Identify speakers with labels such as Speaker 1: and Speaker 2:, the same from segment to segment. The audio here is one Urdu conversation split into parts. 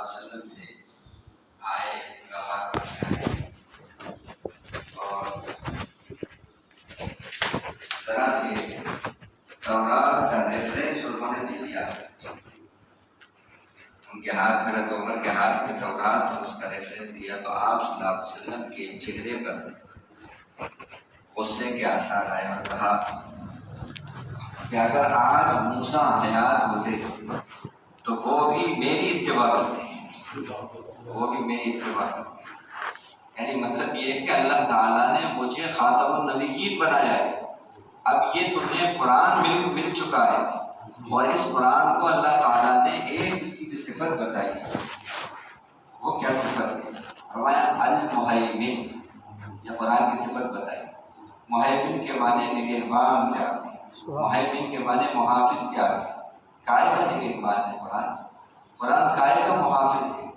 Speaker 1: علیہ وسلم سے آئے ملاقات کرنے آئے اور طرح سے تورات کا ریفرنس انہوں نے دے دیا. ان کے ہاتھ میں حضرت عمر کے ہاتھ میں تورات اور اس کا ریفرنس دیا تو آپ صلی اللہ علیہ وسلم کے چہرے پر غصے کے آثار آئے اور کہا کہ اگر آج موسیٰ حیات ہوتے تو وہ بھی میری اتباع کرتے، وہ بھی میری اتباع کرتے. یعنی مطلب یہ ہے کہ اللہ تعالیٰ نے مجھے خاتم النبیین بنایا ہے. اب یہ تمہیں قرآن مل چکا ہے اور اس قرآن کو اللہ تعالیٰ نے ایک اس کی جو صفت بتائی ہے وہ کیا صفت ہے؟ فرمایا المہیمن، یہ قرآن کی صفت بتائی. مہیمن کے معنی نگہبان کیا ہے، مہیمن کے معنی محافظ کیا ہے. قائد کا نگہبان ہے قرآن قائد کا محافظ ہے.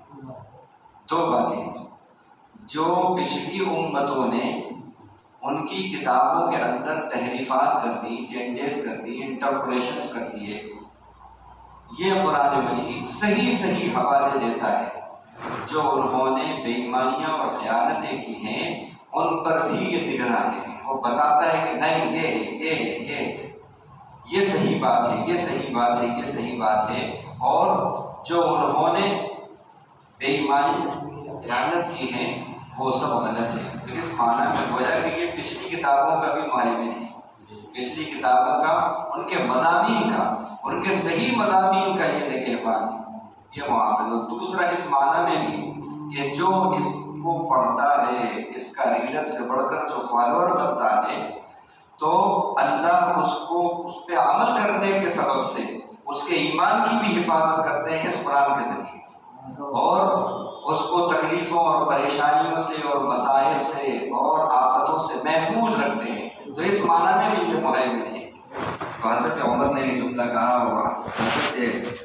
Speaker 1: دو باتیں جو پچھلی امتوں نے ان کی کتابوں کے اندر تحریفات کر دی، چینجز کر دی، انٹرپریشنز کر دیے، یہ قرآن مجید صحیح حوالے دیتا ہے. جو انہوں نے بے ایمانیاں اور خیانتیں کی ہیں ان پر بھی یہ نگراں ہے. وہ بتاتا ہے کہ نہیں یہ صحیح بات ہے، یہ صحیح بات ہے، یہ صحیح بات ہے. اور جو انہوں نے بے ایمانی خیانت کی ہیں وہ سب غلط ہے. تو اس معنی میں گویا کہ یہ پچھلی کتابوں کا بھی مہیمن ہے، پچھلی کتابوں کا، ان کے مضامین کا، ان کے صحیح مضامین کا یہ نگہبان ہے، یہ محافظ. اور دوسرا اس معنی میں بھی کہ جو اس کو پڑھتا ہے، اس کا ریڈر سے بڑھ کر جو فالوور بنتا ہے تو اللہ اس پہ عمل کرنے کے سبب سے اس کے ایمان کی بھی حفاظت کرتے ہیں اس قرآن کے ذریعے، اور اس کو تکلیفوں اور پریشانیوں سے اور مسائل سے اور آفتوں سے محفوظ رکھتے ہیں. تو اس معنی میں بھی یہ مہیمن ہے. تو حضرت عمر نے یہ جملہ کہا اور حضرت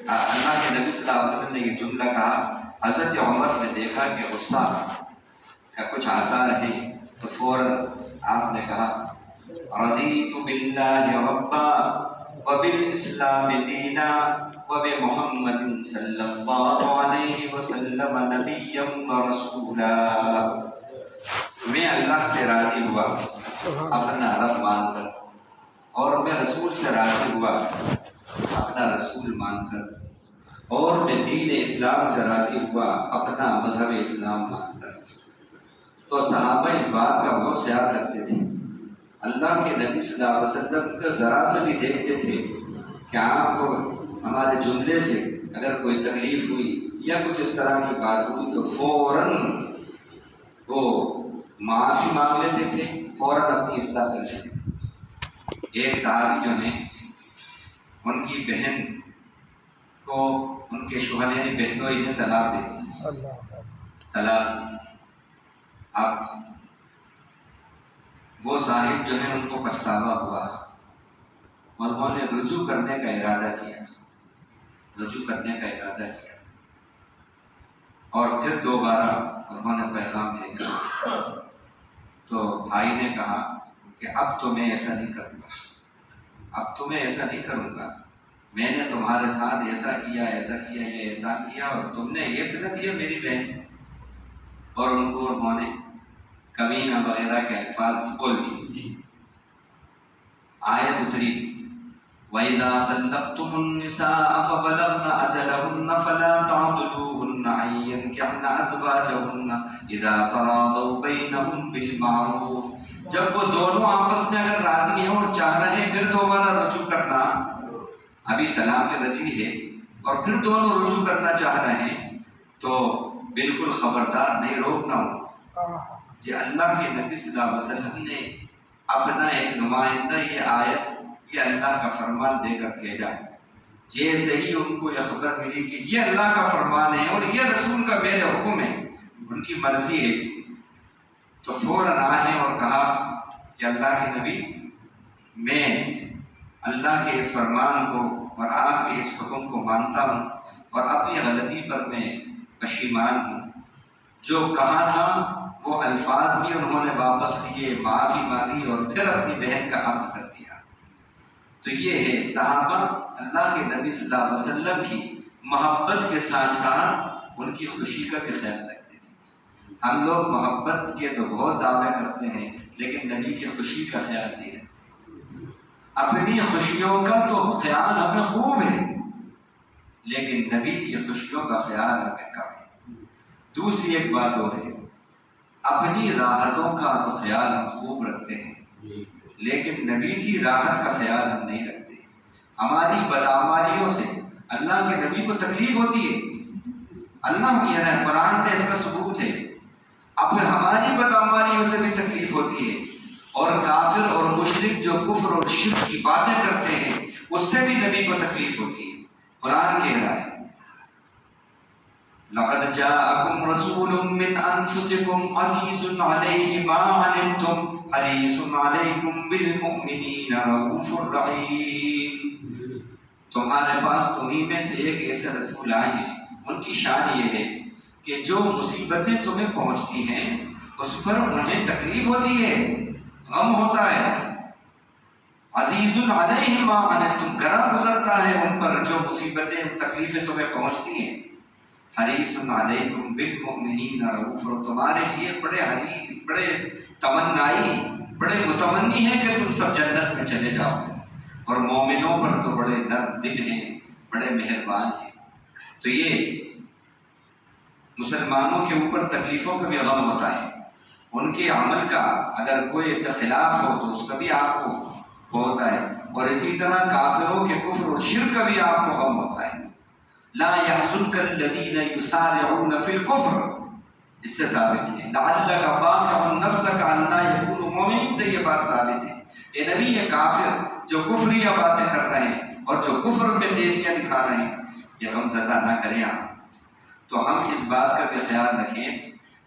Speaker 1: اللہ کے نبی صلی اللہ علیہ وسلم نے یہ جملہ کہا. حضرت عمر نے دیکھا کہ غصہ کا کچھ آثار ہے تو فوراً آپ نے کہا رضیت باللہ ربا وبالاسلام دینا وبمحمد صلی اللہ علیہ وسلم نبیا ورسولا. میں اللہ سے راضی ہوا اپنا رب مان کر، اور میں رسول سے راضی ہوا اپنا رسول مان کر، اور میں دین اسلام سے راضی ہوا اپنا مذہب اسلام مان کر. تو صحابہ اس بات کا بہت خیال رکھتے تھے. اللہ کے نبی صلی اللہ علیہ وسلم کو ذرا سے بھی دیکھتے تھے کہ آپ کو ہمارے جملے سے اگر کوئی تکلیف ہوئی یا کچھ اس طرح کی بات ہوئی تو فوراً وہ معافی مانگ لیتے تھے، فوراً اپنی اصلاح کر لیتے تھے. ایک صحابی جو ہیں ان کی بہن کو ان کے شوہر یعنی بہنوئی نے طلاق دے دی. طلاق اب وہ صاحب جو ہے ان کو پچھتاوا ہوا، انہوں نے رجوع کرنے کا ارادہ کیا، اور پھر دوبارہ انہوں نے پیغام بھیجا. تو بھائی نے کہا کہ اب تو میں ایسا نہیں کروں گا، میں نے تمہارے ساتھ ایسا کیا، یہ احسان کیا اور تم نے یہ صلہ دیا میری بہن. اور ان کو انہوں نے کمینہ وغیرہ کے الفاظ بول دیے. آیت اتری وَإِذَا طَلَّقْتُمُ النِّسَاءَ فَبَلَغْنَ أَجَلَهُنَّ فَلَا تَعْضُلُوهُنَّ أَن يَنكِحْنَ أَزْوَاجَهُنَّ إِذَا تَرَاضَوْا بَيْنَهُم بِالْمَعْرُوفِ. جب وہ دونوں آپس میں اگر راضی ہیں اور چاہ رہے ہیں پھر دوبارہ رجوع کرنا، ابھی طلاق رجعی ہے اور پھر دونوں رجوع کرنا چاہ رہے ہیں تو بالکل خبردار نہیں، روکنا ہو. جی اللہ کے نبی صلی اللہ علیہ وسلم نے اپنا ایک نمائندہ یہ آیت، یہ اللہ کا فرمان دے کر بھیجا. جیسے ہی ان کو یہ خبر ملی کہ یہ اللہ کا فرمان ہے اور یہ رسول کا میرے حکم ہے، ان کی مرضی ہے، تو فوراً آئے اور کہا کہ اللہ کے نبی میں اللہ کے اس فرمان کو اور آپ کے اس حکم کو مانتا ہوں اور اپنی غلطی پر میں پشیمان ہوں. جو کہا تھا وہ الفاظ بھی انہوں نے واپس لیے، معافی مانگی اور پھر اپنی بہن کا عقد کر دیا. تو یہ ہے صحابہ اللہ کے نبی صلی اللہ علیہ وسلم کی محبت کے ساتھ ساتھ ان کی خوشی کا بھی خیال رکھتے تھے۔ ہم لوگ محبت کے تو بہت دعوے کرتے ہیں لیکن نبی کی خوشی کا خیال نہیں رکھتے۔ اپنی خوشیوں کا تو خیال ہمیں خوب ہے لیکن نبی کی خوشیوں کا خیال ہمیں کم ہے۔ دوسری ایک بات اور ہے، اپنی راحتوں کا تو خیال ہم خوب رکھتے ہیں لیکن نبی کی راحت کا خیال ہم نہیں رکھتے۔ ہماری بدعمالیوں سے اللہ کے نبی کو تکلیف ہوتی ہے، اللہ کہہ رہا ہے، قرآن میں اس کا ثبوت ہے۔ اب ہماری بدعمالیوں سے بھی تکلیف ہوتی ہے، اور کافر اور مشرک جو کفر اور شرک کی باتیں کرتے ہیں اس سے بھی نبی کو تکلیف ہوتی ہے۔ قرآن کہہ رہا ہے لَقَدْ جَاءَكُمْ رَسُولٌ مِّنْ أَنفُسِكُمْ عَزِيزٌ عَلَيْهِ مَا عَنِتُّمْ حَرِيصٌ عَلَيْكُمْ بِالْمُؤْمِنِينَ رَءُوفٌ رَحِيمٌ۔ تمہارے پاس تمہیں میں سے ایک ایسے رسول آئے ہیں، ان کی شان یہ ہے کہ جو مصیبتیں تمہیں پہنچتی ہیں اس پر انہیں تکلیف ہوتی ہے، غم ہوتا ہے۔ عزیز علیہ ما عنتم، گرا گزرتا ہے ان پر جو مصیبتیں تکلیفیں تمہیں پہنچتی ہیں۔ حریص علیکم بالمؤمنین رؤوف، تمہارے لیے بڑے حریص، بڑے تمنائی، بڑے متمنی ہیں کہ تم سب جنت میں چلے جاؤ، اور مومنوں پر تو بڑے نرم دل ہیں، بڑے مہربان ہیں۔ تو یہ مسلمانوں کے اوپر تکلیفوں کا بھی غم ہوتا ہے، ان کے عمل کا اگر کوئی خلاف ہو تو اس کا بھی آپ کو ہوتا ہے، اور اسی طرح کافروں کے کفر اور شرک کا بھی آپ کو غم ہوتا ہے۔ لا يحزنك الذين يسارعون في الكفر، اس سے ثابت ہے لعلك باخع نفسك الا يكونوا مؤمنين، سے یہ بات ثابت ہے۔ اے نبی، یہ کافر جو کفریہ باتیں کر رہے ہیں اور جو کفر میں تیزیاں دکھا رہے ہیں، یہ غم زدہ نہ کریں آپ۔ تو ہم اس بات کا بھی خیال رکھیں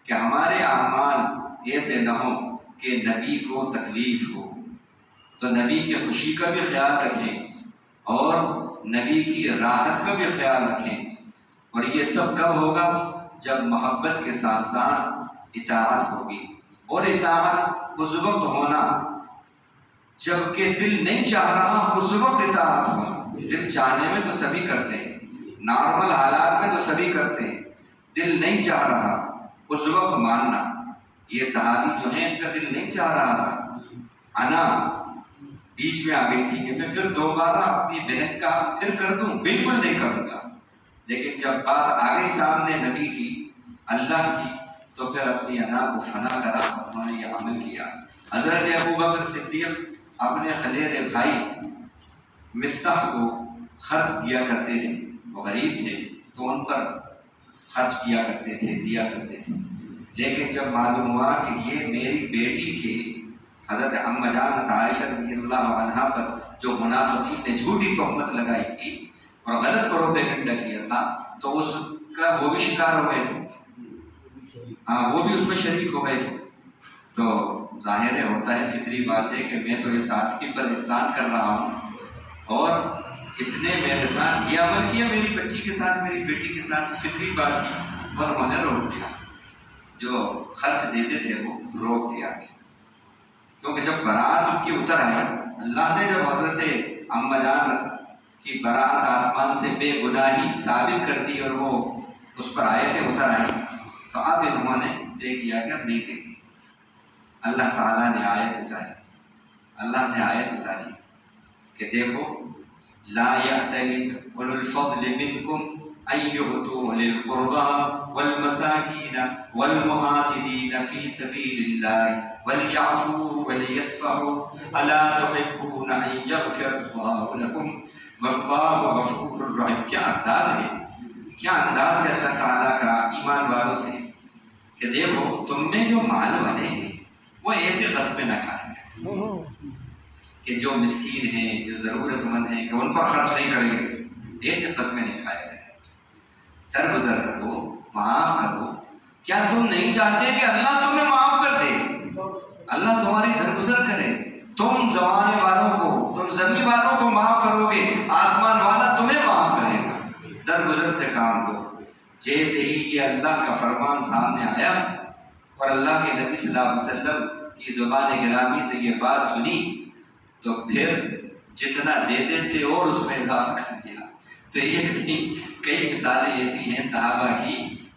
Speaker 1: کہ ہمارے اعمال ایسے نہ ہوں کہ نبی کو تکلیف ہو، تو نبی کی خوشی کا بھی خیال رکھیں اور نبی کی راحت کا بھی خیال رکھیں۔ اور یہ سب کب ہوگا؟ جب محبت کے ساتھ ساتھ اطاعت ہوگی، اور اطاعت اس وقت ہونا جب کہ دل نہیں چاہ رہا، اس وقت اطاعت ہونا۔ دل چاہنے میں تو سبھی کرتے ہیں، نارمل حالات میں تو سبھی کرتے ہیں، دل نہیں چاہ رہا اس وقت ماننا۔ یہ صحابی جو ہیں ان کا دل نہیں چاہ رہا تھا، انا بیچ میں آ گئی تھی کہ میں پھر دوبارہ اپنی بہن کا پھر کر دوں، بالکل نہیں کروں گا، لیکن جب بات آ گئی سامنے نبی کی، اللہ کی، تو پھر اپنی انا کو فنا کرا، انہوں نے یہ عمل کیا۔ حضرت ابوبکر صدیق اپنے خلیل بھائی مصطح کو خرچ دیا کرتے تھے، وہ غریب تھے تو ان پر خرچ کیا کرتے تھے، دیا کرتے تھے، لیکن جب معلوم ہوا کہ یہ میری بیٹی کے حضرت اما جان عائشہ رضی اللہ عنہا پر جو منافقین نے جھوٹی تہمت لگائی تھی اور غلط پروپیگنڈا کیا تھا، تو اس کا وہ بھی شکار ہو گئے تھے، وہ بھی اس میں شریک ہو گئے تھے۔ تو ظاہر ہوتا ہے، فطری بات ہے کہ میں تو یہ ساتھی پر احسان کر رہا ہوں اور اس نے میرے ساتھ یہ عمل کیا، میری بچی کے ساتھ، میری بیٹی کے ساتھ، فطری بات کی، اور انہوں نے روک دیا، جو خرچ دیتے تھے وہ روک دیا، کیونکہ جب برات ان کی اتر آئی، اللہ نے جب حضرت اما جان کی برات آسمان سے بے گناہی ثابت کر دی اور وہ اس پر آیتیں اتر آئی، تو اب انہوں نے طے کیا کہ اب نہیں دیں گے۔ اللہ تعالیٰ نے آیت اتاری، اللہ نے آیت اتاری کہ دیکھو لا يأتل أولو الفضل منكم أن يؤتوا أولي القربى والمساكين والمهاجرين في سبيل الله وليعفوا وليصفحوا ألا تحبون أن يغفر الله لكم والله غفور رحيم۔ کیا انداز ہے، کیا انداز ہے اللہ تعالیٰ کا ایمان والوں سے کہ دیکھو تم میں جو مال والے ہیں وہ ایسے قسمیں نہ کھائیں کہ جو مسکین ہیں، جو ضرورت مند ہیں، کہ ان پر خرچ نہیں کریں گے، ایسے قسمیں نہیں کھائے گئے۔ درگزر کرو، معاف کرو۔ کیا تم نہیں چاہتے کہ اللہ تمہیں معاف کر دے، اللہ تمہاری درگزر کرے؟ تم زمانے والوں کو، تم زمین والوں کو معاف کرو گے، آسمان والا تمہیں معاف کرے گا۔ درگزر سے کام لو۔ جیسے ہی یہ اللہ کا فرمان سامنے آیا اور اللہ کے نبی صلی اللہ علیہ وسلم کی زبان گرامی سے یہ بات سنی، تو پھر جتنا دیتے تھے اور اس میں اضافہ کر دیا۔ تو یہ کئی مثالیں ایسی ہیں صحابہ کی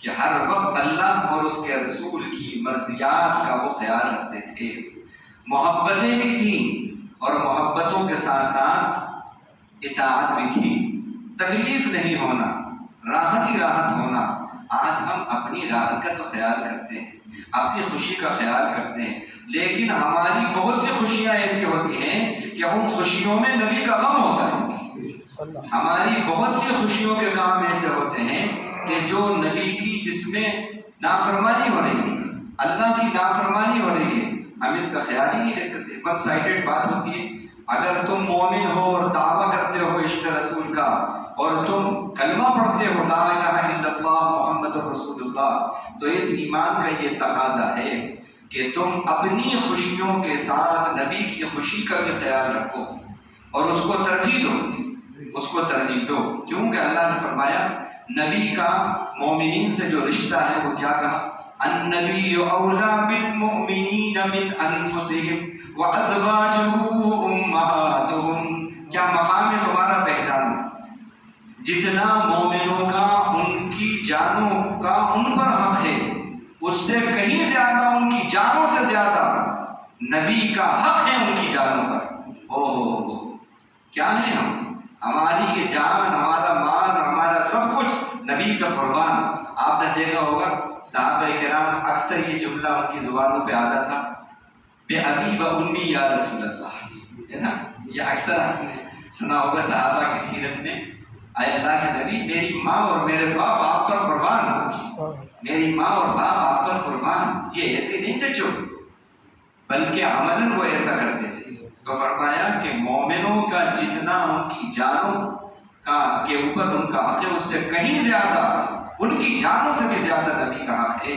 Speaker 1: کہ ہر وقت اللہ اور اس کے رسول کی مرضیات کا وہ خیال رکھتے تھے. محبتیں بھی تھیں اور محبتوں کے ساتھ ساتھ اطاعت بھی تھی. تکلیف نہیں ہونا، راحت ہی راحت ہونا. آج ہم اپنی راحت کا تو خیال کرتے ہیں، اپنی خوشی کا خیال کرتے ہیں، لیکن ہماری بہت سی خوشیاں ایسی ہوتی ہیں کہ ان خوشیوں میں نبی کا غم ہوتا ہے. ہماری بہت سی خوشیوں کے کام ایسے ہوتے ہیں کہ جو نبی کی، جس میں نافرمانی ہو رہی ہے، اللہ کی نافرمانی ہو رہی ہے، ہم اس کا خیال ہی نہیں رکھتے. ون سائیڈڈ بات ہوتی ہے. اگر تم مومن ہو اور دعویٰ کرتے ہو عشق رسول کا، اور تم کلمہ پڑھتے ہو لا الہ الا اللہ محمد رسول اللہ، تو اس ایمان کا یہ تقاضا ہے کہ تم اپنی خوشیوں کے ساتھ نبی کی خوشی کا بھی خیال رکھو اور اس کو ترجیح دو، اس کو ترجیح دو. کیونکہ اللہ نے فرمایا نبی کا مومنین سے جو رشتہ ہے وہ کیا کہا؟ النبی اولا بالمؤمنین من انفسہم وازواجہ امہاتہم. کیا مقام ہے تمہارا؟ پہچانو. جتنا مومنوں کا ان کی جانوں کا ان پر حق ہے، اس سے کہیں زیادہ، ان کی جانوں سے زیادہ نبی کا حق ہے ان کی جانوں پر. کیا ہے ہم؟ ہماری یہ جان، ہمارا مال، ہمارا سب کچھ نبی کا قربان. آپ نے دیکھا ہوگا صحابہ کرام اکثر یہ جملہ ان کی زبانوں پہ آتا تھا، بے ابی و امی یا رسول اللہ، ہے نا؟ یہ اکثر آپ نے سنا ہوگا صحابہ کی سیرت میں، اے اللہ کے نبی میری ماں اور میرے باپ آپ پر قربان، میری ماں اور باپ آپ پر قربان. یہ ایسے نہیں تھے چپ، بلکہ عملاً وہ ایسا کرتے تھے. تو فرمایا کہ مومنوں کا جتنا ان کی جانوں کا کے اوپر ان کا حق ہے، اس سے کہیں زیادہ، ان کی جانوں سے بھی زیادہ نبی کا حق ہے.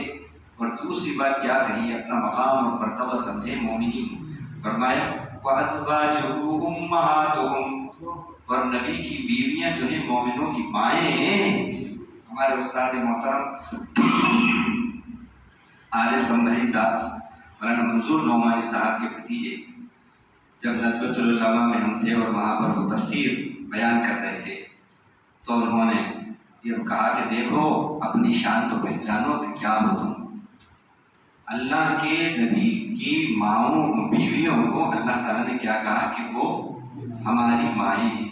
Speaker 1: اور دوسری بات کیا کہی؟ اپنا مقام اور مرتبہ سمجھے مومنین. فرمایا وَأَزْوَاجُهُ أُمَّهَاتُهُمْ، اور نبی کی بیویاں جو ہیں مومنوں کی مائیں ہیں. ہمارے استاد محترم عارف سمبھلی صاحب مولانا منصور نعمانی صاحب کے بھتیجے جب ندوۃ العلماء میں ہم تھے اور وہاں پر وہ تفسیر بیان کر رہے تھے، تو انہوں نے یہ کہا کہ دیکھو اپنی شان تو پہچانو کہ کیا ہو تم. اللہ کے نبی کی ماؤں بیویوں کو اللہ تعالیٰ نے کیا کہا کہ وہ ہماری مائیں ہیں.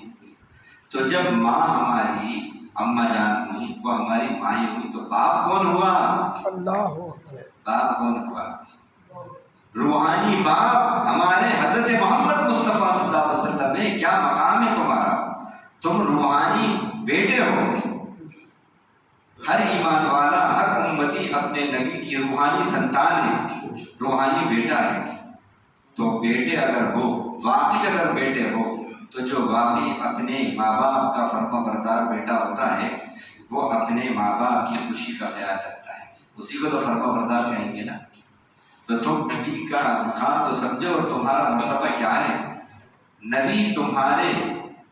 Speaker 1: تو جب ماں ہماری اماں جان ہوئی، وہ ہماری مائیں ہوئی، تو باپ کون ہوا؟ اللہ. باپ کون ہوا؟ روحانی باپ ہمارے حضرت محمد مصطفیٰ صلی اللہ علیہ وسلم میں. کیا مقام ہے تمہارا؟ تم روحانی بیٹے ہو. ہر ایمان والا، ہر امتی اپنے نبی کی روحانی سنتان ہے، روحانی بیٹا ہے. تو بیٹے اگر ہو، واقعی اگر بیٹے ہو، تو جو واقعی اپنے ماں باپ کا فرما بردار بیٹا ہوتا ہے وہ اپنے ماں باپ کی خوشی کا خیال رکھتا ہے، اسی کو تو فرما بردار کہیں گے نا. تو تم نبی کا مقام تو سمجھو اور تمہارا مرتبہ کیا ہے. نبی تمہارے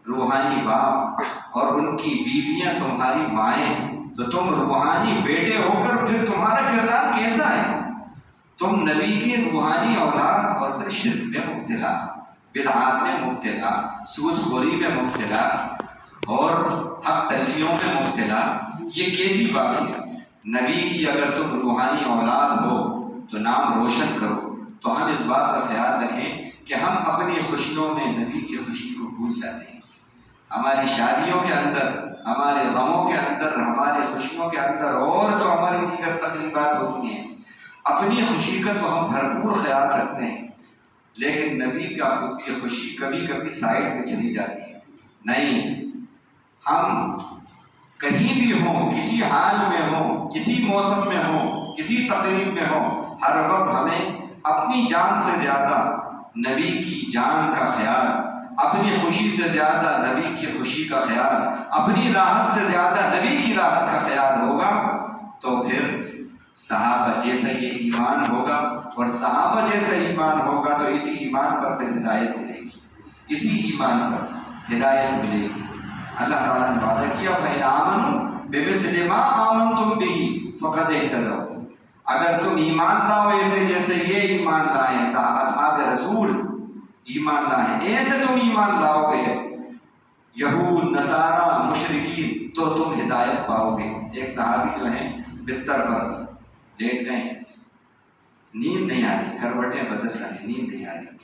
Speaker 1: روحانی باپ اور ان کی بیویاں تمہاری مائیں. تو تم روحانی بیٹے ہو کر پھر تمہارا کردار کیسا ہے؟ تم نبی کی روحانی اولاد اور پھر شرک میں مبتلا، بدعات میں مبتلا، سود خوری میں مبتلا اور حق تلفیوں میں مبتلا. یہ کیسی بات ہے؟ نبی کی اگر تم روحانی اولاد ہو تو نام روشن کرو. تو ہم اس بات کا خیال رکھیں کہ ہم اپنی خوشیوں میں نبی کی خوشی کو بھول جاتے ہیں. ہماری شادیوں کے اندر، ہمارے غموں کے اندر، ہماری خوشیوں کے اندر اور جو ہماری دیگر تقریبات ہوتی ہیں، اپنی خوشی کا تو ہم بھرپور خیال رکھتے ہیں، لیکن نبی کا خود کی خوشی کبھی کبھی سائڈ میں چلی جاتی ہے. نہیں، ہم کہیں بھی ہوں، کسی حال میں ہوں، کسی موسم میں ہوں، کسی تقریب میں ہوں، ہر وقت ہمیں اپنی جان سے زیادہ نبی کی جان کا خیال، اپنی خوشی سے زیادہ نبی کی خوشی کا خیال، اپنی راحت سے زیادہ نبی کی راحت کا خیال ہوگا. تو پھر صحابہ جیسا یہ ایمان ہوگا، اور صحابہ جیسا ایمان ہوگا تو اسی ایمان پر پھر ہدایت ملے گی، اسی ایمان پر ہدایت ملے گی. اللہ تعالیٰ نے وعدہ کیا فَإِنْ آمَنُوا بِمِثْلِ مَا آمَنْتُمْ بِهِ فَقَدِ اهْتَدَوْا. اگر تم ایمان لاؤ ایسے جیسے یہ ایمان لائے اصحاب رسول ایمان لائے، ایسے تم ایمان لاؤ گے یہود، نصارہ، مشرکین، تو تم ہدایت پاؤ گے. ایک صحابی جو ہیں بستر پر لیٹ گئے، نیند نہیں آ رہی، کروٹیں بدل رہی، نیند نہیں آ رہی،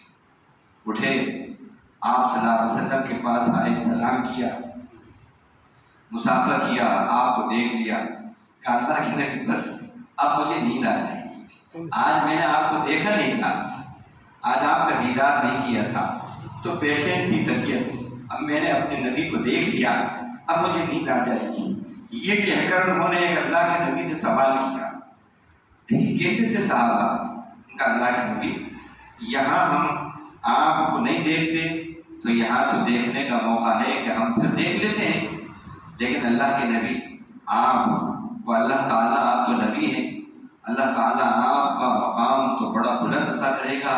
Speaker 1: اٹھے، آپ صلی اللہ علیہ وسلم کے پاس آئے، سلام کیا، مسافہ کیا، آپ کو دیکھ لیا، کہا اللہ کے نبی بس اب مجھے نیند آ جائے گی، آج میں نے آپ کو دیکھا نہیں تھا، آج آپ کا دیدار نہیں کیا تھا تو پیشین تھی طبیعت، اب میں نے اپنے نبی کو دیکھ لیا، اب مجھے نیند آ جائے گی، یہ کہہ کر انہوں نے ایک اللہ کے نبی سے سوال کیا۔ دیکھیے کیسے تھے صحابہ، ان کا اللہ کے نبی یہاں ہم آپ کو نہیں دیکھتے تو یہاں تو دیکھنے کا موقع ہے کہ ہم پھر دیکھ لیتے ہیں، لیکن اللہ کے نبی آپ کو اللہ تعالیٰ، آپ تو نبی ہیں، اللہ تعالیٰ آپ کا مقام تو بڑا بلند عطا کرے گا۔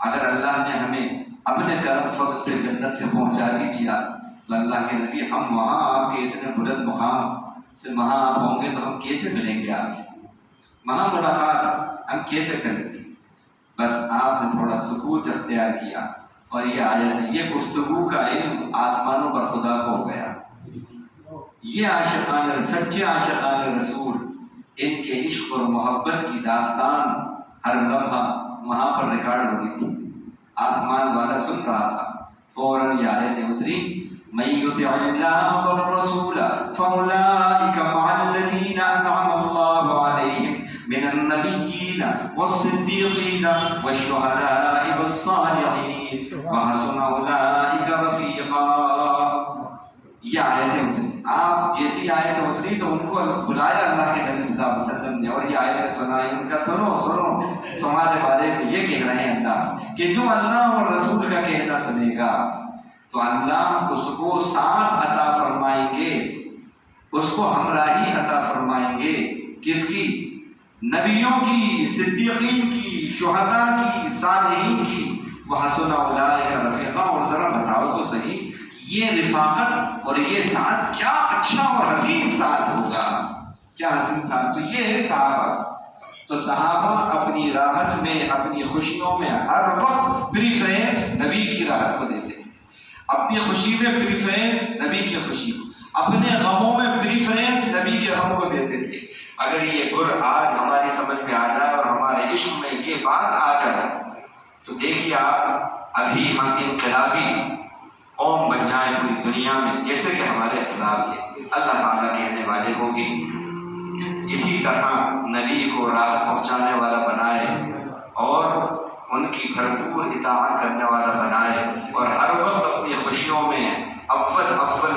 Speaker 1: اگر اللہ نے ہمیں اپنے کرم فضل سے جنت سے پہنچا بھی دیا تو اللہ کے نبی ہم وہاں آپ کے اتنے بلند مقام سے وہاں آپ ہوں گے تو ہم کیسے ملیں گے آپ سے، وہاں ملاقات ہم کیسے کریں گے؟ بس آپ نے تھوڑا سکوت اختیار کیا اور یہ آیت، یہ گفتگو کا علم آسمانوں پر خدا کو ہو گیا۔ یہ عاشقان، سچے عاشقان رسول، ان کے عشق اور محبت کی داستان ہر لمحہ وہاں پر ریکارڈ ہو گئی تھی، آسمان والا سن رہا تھا، فوراً یہ آیتیں اتری، من یطع اللہ والرسول فاولئک مع الذین انعم اللہ علیہم من النبیین والصدیقین والشہداء والصالحین وحسن اولئک رفیقا۔ یہ آیتیں اتری، آپ جیسی آیت اتری تو ان کو بلایا اللہ کے نبی صلی اللہ علیہ وسلم نے اور یہ آیتیں سنائی، ان کا سنو سنو، تمہارے بارے میں یہ کہہ رہے ہیں اللہ کہ جو اللہ اور رسول کا کہنا سنے گا تو اللہ اس کو ساتھ عطا فرمائیں گے، اس کو ہمراہی عطا فرمائیں گے، کس کی؟ نبیوں کی، صدیقین کی، شہداء کی، صالحین کی، وحسن اولئک رفیقا۔ اور ذرا بتاؤ تو صحیح یہ رفاقت اور یہ ساتھ کیا اچھا اور حسین ساتھ ہوگا، کیا حسین ساتھ۔ تو یہ ہے صحابہ، تو صحابہ اپنی راحت میں، اپنی خوشیوں میں ہر وقت پریفرنس نبی کی راحت کو دیتے ہیں، اپنی خوشی میں پریفرنس نبی کی خوشی کو، اپنے غموں میں پریفرنس نبی کے غم کو دیتے تھے۔ اگر یہ گر آج ہماری سمجھ میں آ جائے اور ہمارے عشق میں یہ بات آ جائے تو دیکھیے آپ ابھی ہم انقلابی قوم بن جائیں پوری دنیا میں، جیسے کہ ہمارے اسلاف تھے، اللہ تعالیٰ کہنے والے ہوگی اسی طرح نبی کو راحت پہنچانے والا بنائے اور ان کی بھرپور اطاعت کرنے والا بنائے اور ہر وقت اپنی خوشیوں میں اول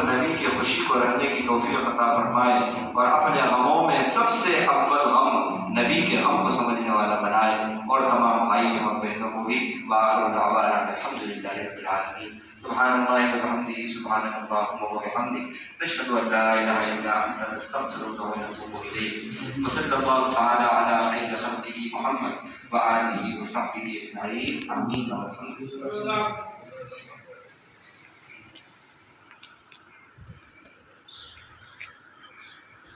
Speaker 1: نبی کی خوشی کو رکھنے کی توفیق عطا فرمائے اور اپنے غموں میں سب سے اول غم نبی کے غم کو سمجھنے والا بنائے اور تمام بھائی اور بہنوں کو بھی وآخر دعوانا الحمدللہ رب العالمین۔ سبحان اللہ وبحمدہ، سبحانک اللہم وبحمدک، نشہد ان لا الہ الا انت، نستغفرک ونتوب الیک، وصلی اللہ تعالی علی خیر خلقہ محمد وآلہ وصحبہ اجمعین، آمین والحمد للہ۔